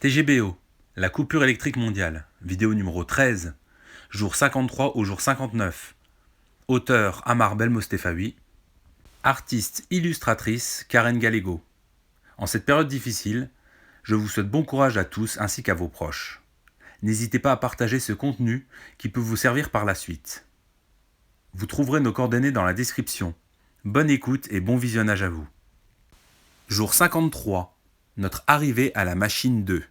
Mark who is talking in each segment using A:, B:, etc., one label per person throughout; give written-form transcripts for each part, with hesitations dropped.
A: TGBO, la coupure électrique mondiale, vidéo numéro 13, jour 53 au jour 59. Auteur Amar Belmostefawi, artiste illustratrice Karen Gallego. En cette période difficile, je vous souhaite bon courage à tous ainsi qu'à vos proches. N'hésitez pas à partager ce contenu qui peut vous servir par la suite. Vous trouverez nos coordonnées dans la description. Bonne écoute et bon visionnage à vous. Jour 53. Notre arrivée à la machine 2.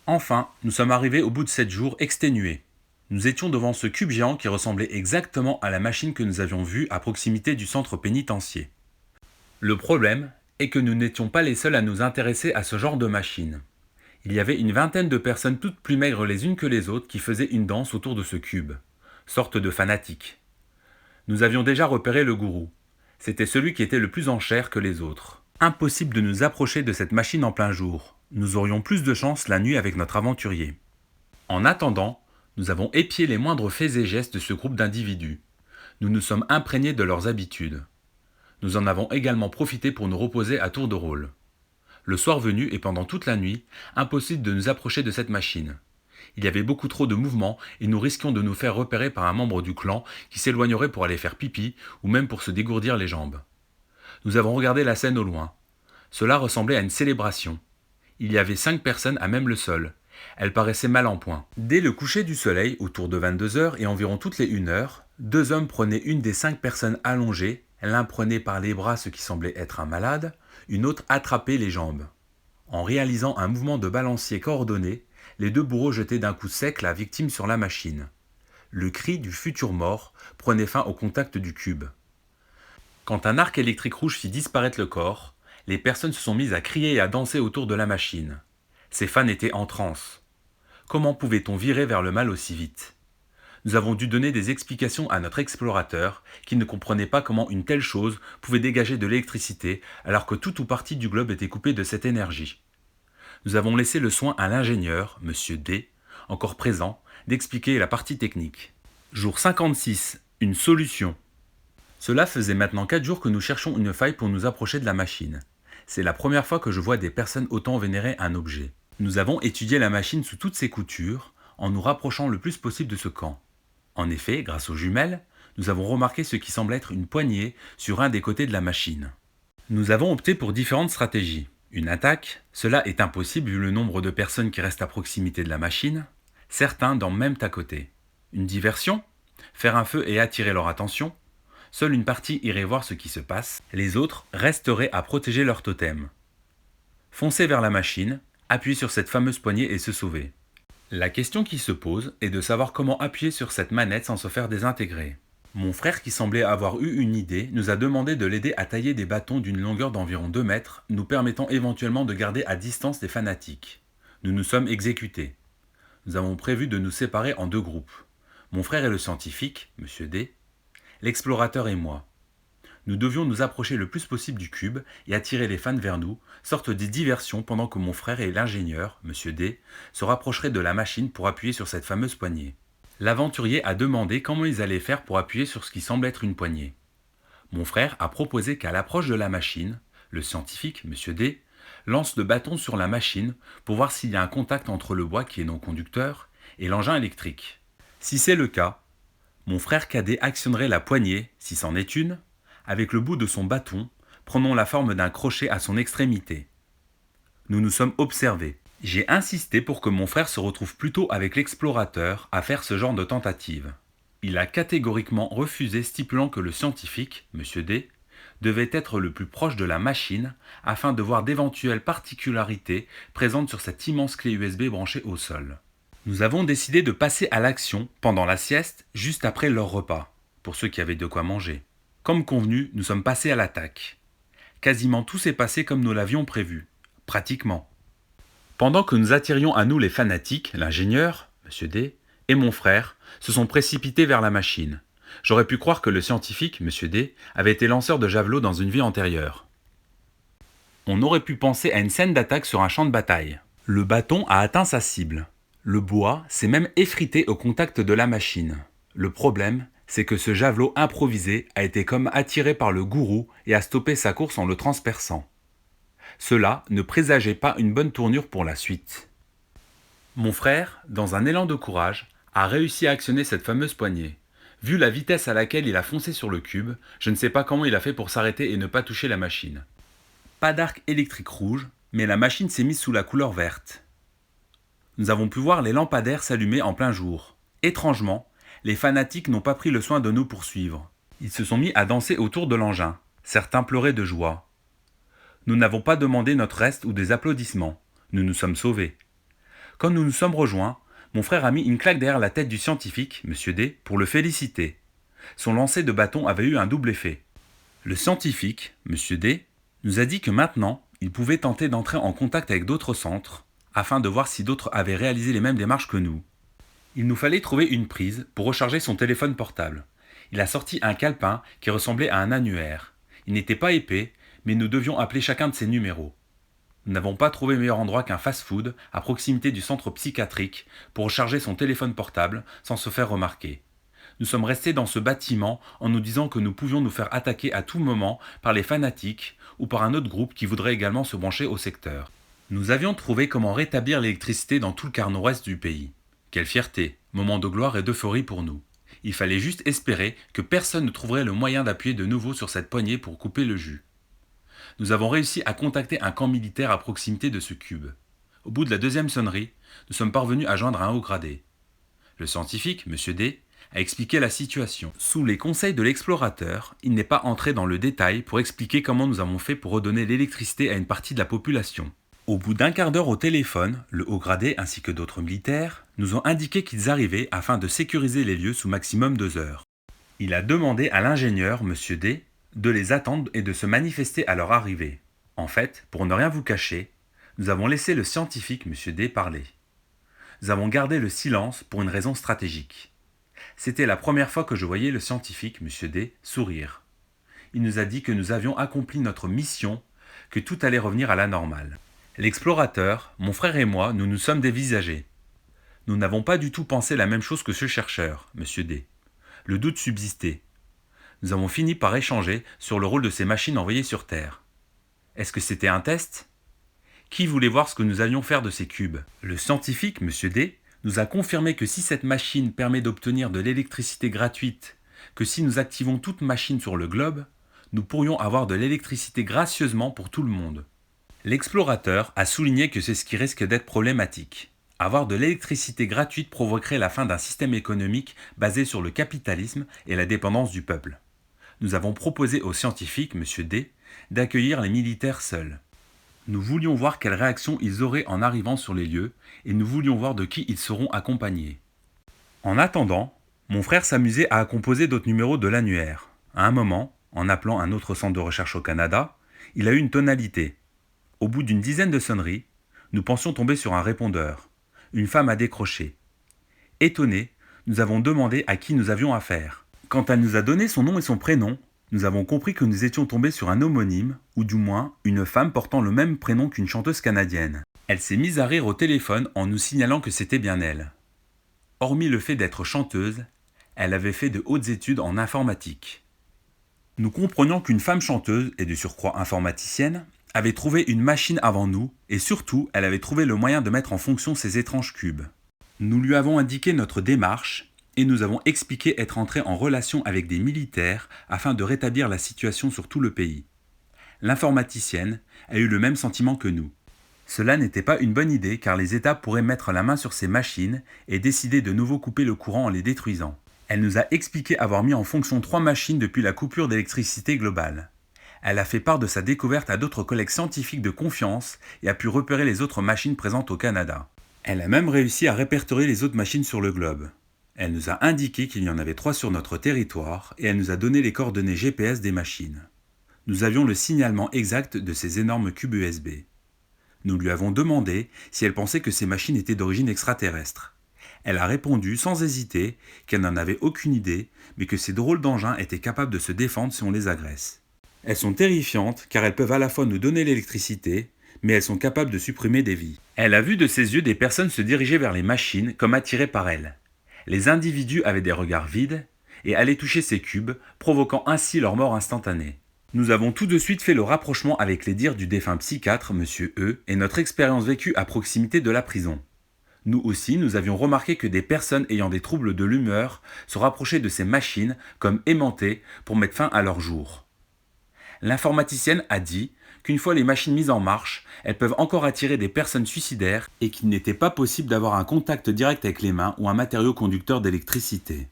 A: Enfin, nous sommes arrivés au bout de 7 jours exténués. Nous étions devant ce cube géant qui ressemblait exactement à la machine que nous avions vue à proximité du centre pénitentiaire. Le problème est que nous n'étions pas les seuls à nous intéresser à ce genre de machine. Il y avait une vingtaine de personnes toutes plus maigres les unes que les autres qui faisaient une danse autour de ce cube, sorte de fanatiques. Nous avions déjà repéré le gourou. C'était celui qui était le plus en chair que les autres. Impossible de nous approcher de cette machine en plein jour. Nous aurions plus de chance la nuit avec notre aventurier. En attendant, nous avons épié les moindres faits et gestes de ce groupe d'individus. Nous nous sommes imprégnés de leurs habitudes. Nous en avons également profité pour nous reposer à tour de rôle. Le soir venu et pendant toute la nuit, impossible de nous approcher de cette machine. Il y avait beaucoup trop de mouvements et nous risquions de nous faire repérer par un membre du clan qui s'éloignerait pour aller faire pipi ou même pour se dégourdir les jambes. Nous avons regardé la scène au loin. Cela ressemblait à une célébration. Il y avait 5 personnes à même le sol. Elles paraissaient mal en point. Dès le coucher du soleil, autour de 22 heures et environ toutes les 1 heure, 2 hommes prenaient une des 5 personnes allongées, l'un prenait par les bras ce qui semblait être un malade, une autre attrapait les jambes. En réalisant un mouvement de balancier coordonné, les 2 bourreaux jetaient d'un coup sec la victime sur la machine. Le cri du futur mort prenait fin au contact du cube. Quand un arc électrique rouge fit disparaître le corps, les personnes se sont mises à crier et à danser autour de la machine. Ces fans étaient en transe. Comment pouvait-on virer vers le mal aussi vite ? Nous avons dû donner des explications à notre explorateur qui ne comprenait pas comment une telle chose pouvait dégager de l'électricité alors que tout ou partie du globe était coupé de cette énergie. Nous avons laissé le soin à l'ingénieur, Monsieur D, encore présent, d'expliquer la partie technique. Jour 56. Une solution. Cela faisait maintenant 4 jours que nous cherchions une faille pour nous approcher de la machine. C'est la première fois que je vois des personnes autant vénérer un objet. Nous avons étudié la machine sous toutes ses coutures, en nous rapprochant le plus possible de ce camp. En effet, grâce aux jumelles, nous avons remarqué ce qui semble être une poignée sur un des côtés de la machine. Nous avons opté pour différentes stratégies. Une attaque, cela est impossible vu le nombre de personnes qui restent à proximité de la machine. Certains dorment même à côté. Une diversion, faire un feu et attirer leur attention. Seule une partie irait voir ce qui se passe, les autres resteraient à protéger leur totem. Foncer vers la machine, appuyer sur cette fameuse poignée et se sauver. La question qui se pose est de savoir comment appuyer sur cette manette sans se faire désintégrer. Mon frère qui semblait avoir eu une idée nous a demandé de l'aider à tailler des bâtons d'une longueur d'environ 2 mètres, nous permettant éventuellement de garder à distance des fanatiques. Nous nous sommes exécutés. Nous avons prévu de nous séparer en 2 groupes. Mon frère est le scientifique, Monsieur D, l'explorateur et moi. Nous devions nous approcher le plus possible du cube et attirer les fans vers nous, sorte de diversion pendant que mon frère et l'ingénieur, Monsieur D, se rapprocheraient de la machine pour appuyer sur cette fameuse poignée. L'aventurier a demandé comment ils allaient faire pour appuyer sur ce qui semble être une poignée. Mon frère a proposé qu'à l'approche de la machine, le scientifique, Monsieur D, lance le bâton sur la machine pour voir s'il y a un contact entre le bois qui est non conducteur et l'engin électrique. Si c'est le cas, mon frère cadet actionnerait la poignée, si c'en est une, avec le bout de son bâton, prenant la forme d'un crochet à son extrémité. Nous nous sommes observés. J'ai insisté pour que mon frère se retrouve plutôt avec l'explorateur à faire ce genre de tentative. Il a catégoriquement refusé, stipulant que le scientifique, Monsieur D, devait être le plus proche de la machine afin de voir d'éventuelles particularités présentes sur cette immense clé USB branchée au sol. Nous avons décidé de passer à l'action pendant la sieste, juste après leur repas, pour ceux qui avaient de quoi manger. Comme convenu, nous sommes passés à l'attaque. Quasiment tout s'est passé comme nous l'avions prévu. Pratiquement. Pendant que nous attirions à nous les fanatiques, l'ingénieur, Monsieur D, et mon frère se sont précipités vers la machine. J'aurais pu croire que le scientifique, Monsieur D, avait été lanceur de javelot dans une vie antérieure. On aurait pu penser à une scène d'attaque sur un champ de bataille. Le bâton a atteint sa cible. Le bois s'est même effrité au contact de la machine. Le problème, c'est que ce javelot improvisé a été comme attiré par le gourou et a stoppé sa course en le transperçant. Cela ne présageait pas une bonne tournure pour la suite. Mon frère, dans un élan de courage, a réussi à actionner cette fameuse poignée. Vu la vitesse à laquelle il a foncé sur le cube, je ne sais pas comment il a fait pour s'arrêter et ne pas toucher la machine. Pas d'arc électrique rouge, mais la machine s'est mise sous la couleur verte. Nous avons pu voir les lampadaires s'allumer en plein jour. Étrangement, les fanatiques n'ont pas pris le soin de nous poursuivre. Ils se sont mis à danser autour de l'engin. Certains pleuraient de joie. Nous n'avons pas demandé notre reste ou des applaudissements. Nous nous sommes sauvés. Quand nous nous sommes rejoints, mon frère a mis une claque derrière la tête du scientifique, M. D, pour le féliciter. Son lancer de bâton avait eu un double effet. Le scientifique, M. D, nous a dit que maintenant, il pouvait tenter d'entrer en contact avec d'autres centres, afin de voir si d'autres avaient réalisé les mêmes démarches que nous. Il nous fallait trouver une prise pour recharger son téléphone portable. Il a sorti un calepin qui ressemblait à un annuaire. Il n'était pas épais, mais nous devions appeler chacun de ces numéros. Nous n'avons pas trouvé meilleur endroit qu'un fast-food à proximité du centre psychiatrique pour recharger son téléphone portable sans se faire remarquer. Nous sommes restés dans ce bâtiment en nous disant que nous pouvions nous faire attaquer à tout moment par les fanatiques ou par un autre groupe qui voudrait également se brancher au secteur. Nous avions trouvé comment rétablir l'électricité dans tout le quart nord-ouest du pays. Quelle fierté, moment de gloire et d'euphorie pour nous. Il fallait juste espérer que personne ne trouverait le moyen d'appuyer de nouveau sur cette poignée pour couper le jus. Nous avons réussi à contacter un camp militaire à proximité de ce cube. Au bout de la deuxième sonnerie, nous sommes parvenus à joindre un haut gradé. Le scientifique, M. D, a expliqué la situation. Sous les conseils de l'explorateur, il n'est pas entré dans le détail pour expliquer comment nous avons fait pour redonner l'électricité à une partie de la population. Au bout d'un quart d'heure au téléphone, le haut gradé ainsi que d'autres militaires nous ont indiqué qu'ils arrivaient afin de sécuriser les lieux sous maximum 2 heures. Il a demandé à l'ingénieur, M. D, de les attendre et de se manifester à leur arrivée. En fait, pour ne rien vous cacher, nous avons laissé le scientifique M. D parler. Nous avons gardé le silence pour une raison stratégique. C'était la première fois que je voyais le scientifique M. D sourire. Il nous a dit que nous avions accompli notre mission, que tout allait revenir à la normale. L'explorateur, mon frère et moi, nous nous sommes dévisagés. Nous n'avons pas du tout pensé la même chose que ce chercheur, M. D. Le doute subsistait. Nous avons fini par échanger sur le rôle de ces machines envoyées sur Terre. Est-ce que c'était un test ? Qui voulait voir ce que nous allions faire de ces cubes ? Le scientifique, M. D, nous a confirmé que si cette machine permet d'obtenir de l'électricité gratuite, que si nous activons toute machine sur le globe, nous pourrions avoir de l'électricité gracieusement pour tout le monde. L'explorateur a souligné que c'est ce qui risque d'être problématique. Avoir de l'électricité gratuite provoquerait la fin d'un système économique basé sur le capitalisme et la dépendance du peuple. Nous avons proposé aux scientifiques, M. D, d'accueillir les militaires seuls. Nous voulions voir quelle réaction ils auraient en arrivant sur les lieux et nous voulions voir de qui ils seront accompagnés. En attendant, mon frère s'amusait à composer d'autres numéros de l'annuaire. À un moment, en appelant un autre centre de recherche au Canada, il a eu une tonalité. Au bout d'une dizaine de sonneries, nous pensions tomber sur un répondeur. Une femme a décroché. Étonnés, nous avons demandé à qui nous avions affaire. Quand elle nous a donné son nom et son prénom, nous avons compris que nous étions tombés sur un homonyme, ou du moins une femme portant le même prénom qu'une chanteuse canadienne. Elle s'est mise à rire au téléphone en nous signalant que c'était bien elle. Hormis le fait d'être chanteuse, elle avait fait de hautes études en informatique. Nous comprenions qu'une femme chanteuse, et de surcroît informaticienne, avait trouvé une machine avant nous, et surtout, elle avait trouvé le moyen de mettre en fonction ces étranges cubes. Nous lui avons indiqué notre démarche, et nous avons expliqué être entrés en relation avec des militaires afin de rétablir la situation sur tout le pays. L'informaticienne a eu le même sentiment que nous. Cela n'était pas une bonne idée car les États pourraient mettre la main sur ces machines et décider de nouveau couper le courant en les détruisant. Elle nous a expliqué avoir mis en fonction 3 machines depuis la coupure d'électricité globale. Elle a fait part de sa découverte à d'autres collègues scientifiques de confiance et a pu repérer les autres machines présentes au Canada. Elle a même réussi à répertorier les autres machines sur le globe. Elle nous a indiqué qu'il y en avait 3 sur notre territoire et elle nous a donné les coordonnées GPS des machines. Nous avions le signalement exact de ces énormes cubes USB. Nous lui avons demandé si elle pensait que ces machines étaient d'origine extraterrestre. Elle a répondu sans hésiter qu'elle n'en avait aucune idée, mais que ces drôles d'engins étaient capables de se défendre si on les agresse. Elles sont terrifiantes car elles peuvent à la fois nous donner l'électricité, mais elles sont capables de supprimer des vies. Elle a vu de ses yeux des personnes se diriger vers les machines comme attirées par elles. Les individus avaient des regards vides et allaient toucher ces cubes, provoquant ainsi leur mort instantanée. Nous avons tout de suite fait le rapprochement avec les dires du défunt psychiatre, Monsieur E, et notre expérience vécue à proximité de la prison. Nous aussi, nous avions remarqué que des personnes ayant des troubles de l'humeur se rapprochaient de ces machines comme aimantées pour mettre fin à leur jour. L'informaticienne a dit qu'une fois les machines mises en marche, elles peuvent encore attirer des personnes suicidaires et qu'il n'était pas possible d'avoir un contact direct avec les mains ou un matériau conducteur d'électricité.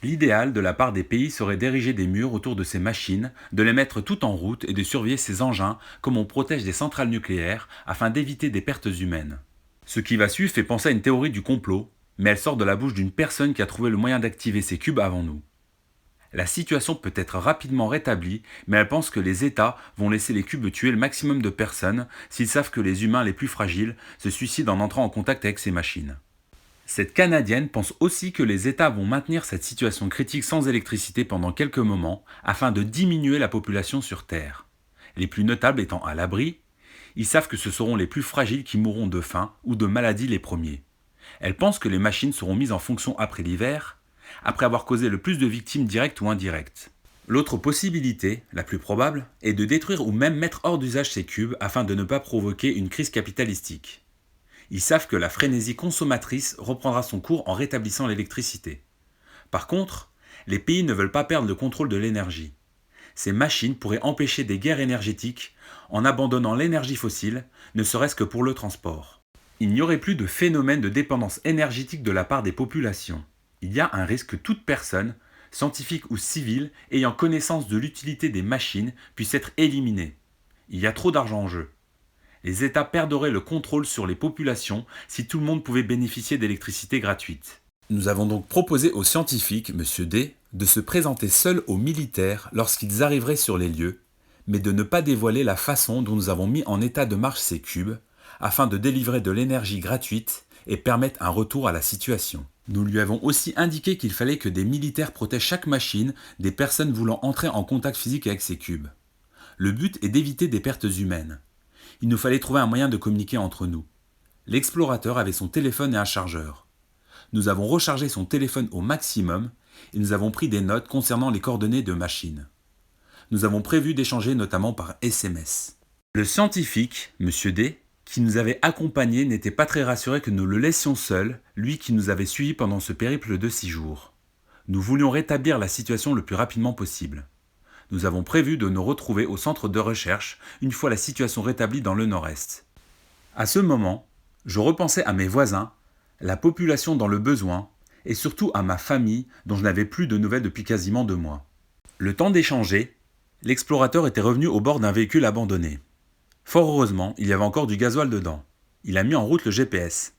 A: L'idéal de la part des pays serait d'ériger des murs autour de ces machines, de les mettre tout en route et de surveiller ces engins comme on protège des centrales nucléaires afin d'éviter des pertes humaines. Ce qui va suivre fait penser à une théorie du complot, mais elle sort de la bouche d'une personne qui a trouvé le moyen d'activer ces cubes avant nous. La situation peut être rapidement rétablie, mais elle pense que les États vont laisser les cubes tuer le maximum de personnes s'ils savent que les humains les plus fragiles se suicident en entrant en contact avec ces machines. Cette Canadienne pense aussi que les États vont maintenir cette situation critique sans électricité pendant quelques moments afin de diminuer la population sur Terre. Les plus notables étant à l'abri, ils savent que ce seront les plus fragiles qui mourront de faim ou de maladie les premiers. Elle pense que les machines seront mises en fonction après l'hiver, après avoir causé le plus de victimes directes ou indirectes. L'autre possibilité, la plus probable, est de détruire ou même mettre hors d'usage ces cubes afin de ne pas provoquer une crise capitalistique. Ils savent que la frénésie consommatrice reprendra son cours en rétablissant l'électricité. Par contre, les pays ne veulent pas perdre le contrôle de l'énergie. Ces machines pourraient empêcher des guerres énergétiques en abandonnant l'énergie fossile, ne serait-ce que pour le transport. Il n'y aurait plus de phénomène de dépendance énergétique de la part des populations. Il y a un risque que toute personne, scientifique ou civile, ayant connaissance de l'utilité des machines puisse être éliminée. Il y a trop d'argent en jeu. Les États perdraient le contrôle sur les populations si tout le monde pouvait bénéficier d'électricité gratuite. Nous avons donc proposé aux scientifiques, M. D, de se présenter seuls aux militaires lorsqu'ils arriveraient sur les lieux, mais de ne pas dévoiler la façon dont nous avons mis en état de marche ces cubes, afin de délivrer de l'énergie gratuite et permettre un retour à la situation. Nous lui avons aussi indiqué qu'il fallait que des militaires protègent chaque machine des personnes voulant entrer en contact physique avec ces cubes. Le but est d'éviter des pertes humaines. Il nous fallait trouver un moyen de communiquer entre nous. L'explorateur avait son téléphone et un chargeur. Nous avons rechargé son téléphone au maximum et nous avons pris des notes concernant les coordonnées de machines. Nous avons prévu d'échanger notamment par SMS. Le scientifique, M. D, qui nous avait accompagnés n'était pas très rassuré que nous le laissions seul, lui qui nous avait suivis pendant ce périple de 6 jours. Nous voulions rétablir la situation le plus rapidement possible. Nous avons prévu de nous retrouver au centre de recherche une fois la situation rétablie dans le nord-est. À ce moment, je repensais à mes voisins, la population dans le besoin, et surtout à ma famille dont je n'avais plus de nouvelles depuis quasiment 2 mois. Le temps d'échanger, l'explorateur était revenu au bord d'un véhicule abandonné. Fort heureusement, il y avait encore du gasoil dedans. Il a mis en route le GPS.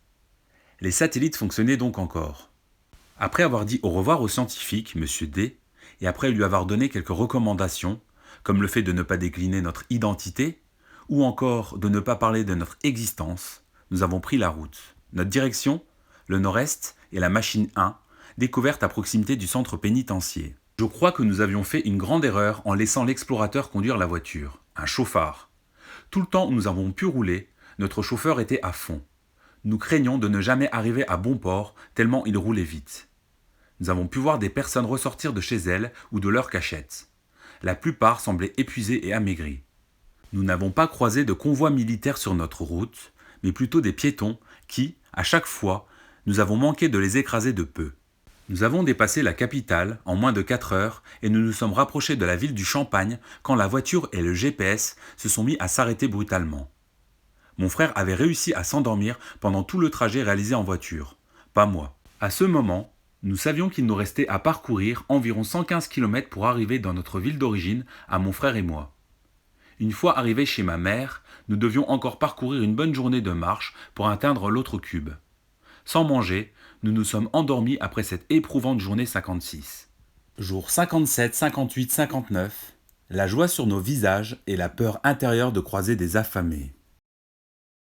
A: Les satellites fonctionnaient donc encore. Après avoir dit au revoir au scientifique, M. D, et après lui avoir donné quelques recommandations, comme le fait de ne pas décliner notre identité, ou encore de ne pas parler de notre existence, nous avons pris la route. Notre direction, le nord-est et la machine 1, découverte à proximité du centre pénitentiaire. Je crois que nous avions fait une grande erreur en laissant l'explorateur conduire la voiture, un chauffard. Tout le temps où nous avons pu rouler, notre chauffeur était à fond. Nous craignons de ne jamais arriver à bon port tellement il roulait vite. Nous avons pu voir des personnes ressortir de chez elles ou de leur cachette. La plupart semblaient épuisées et amaigries. Nous n'avons pas croisé de convoi militaire sur notre route, mais plutôt des piétons qui, à chaque fois, nous avons manqué de les écraser de peu. Nous avons dépassé la capitale en moins de 4 heures et nous nous sommes rapprochés de la ville du Champagne quand la voiture et le GPS se sont mis à s'arrêter brutalement. Mon frère avait réussi à s'endormir pendant tout le trajet réalisé en voiture. Pas moi. À ce moment, nous savions qu'il nous restait à parcourir environ 115 km pour arriver dans notre ville d'origine, à mon frère et moi. Une fois arrivés chez ma mère, nous devions encore parcourir une bonne journée de marche pour atteindre l'autre cube. Sans manger, nous nous sommes endormis après cette éprouvante journée 56. Jour 57, 58, 59, la joie sur nos visages et la peur intérieure de croiser des affamés.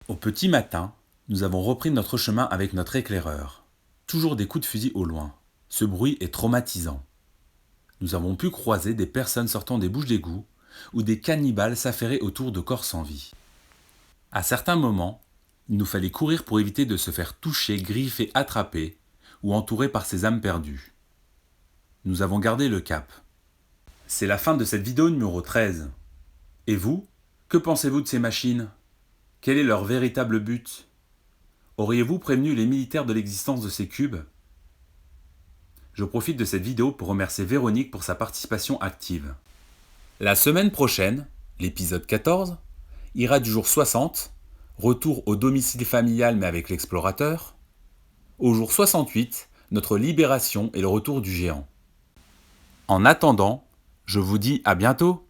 A: Au petit matin, nous avons repris notre chemin avec notre éclaireur. Toujours des coups de fusil au loin. Ce bruit est traumatisant. Nous avons pu croiser des personnes sortant des bouches d'égout ou des cannibales s'affairer autour de corps sans vie. À certains moments, il nous fallait courir pour éviter de se faire toucher, griffer, attraper ou entourer par ces âmes perdues. Nous avons gardé le cap. C'est la fin de cette vidéo numéro 13. Et vous, que pensez-vous de ces machines? Quel est leur véritable but? Auriez-vous prévenu les militaires de l'existence de ces cubes? Je profite de cette vidéo pour remercier Véronique pour sa participation active. La semaine prochaine, l'épisode 14, ira du jour 60, retour au domicile familial mais avec l'explorateur, au jour 68, notre libération et le retour du géant. En attendant, je vous dis à bientôt!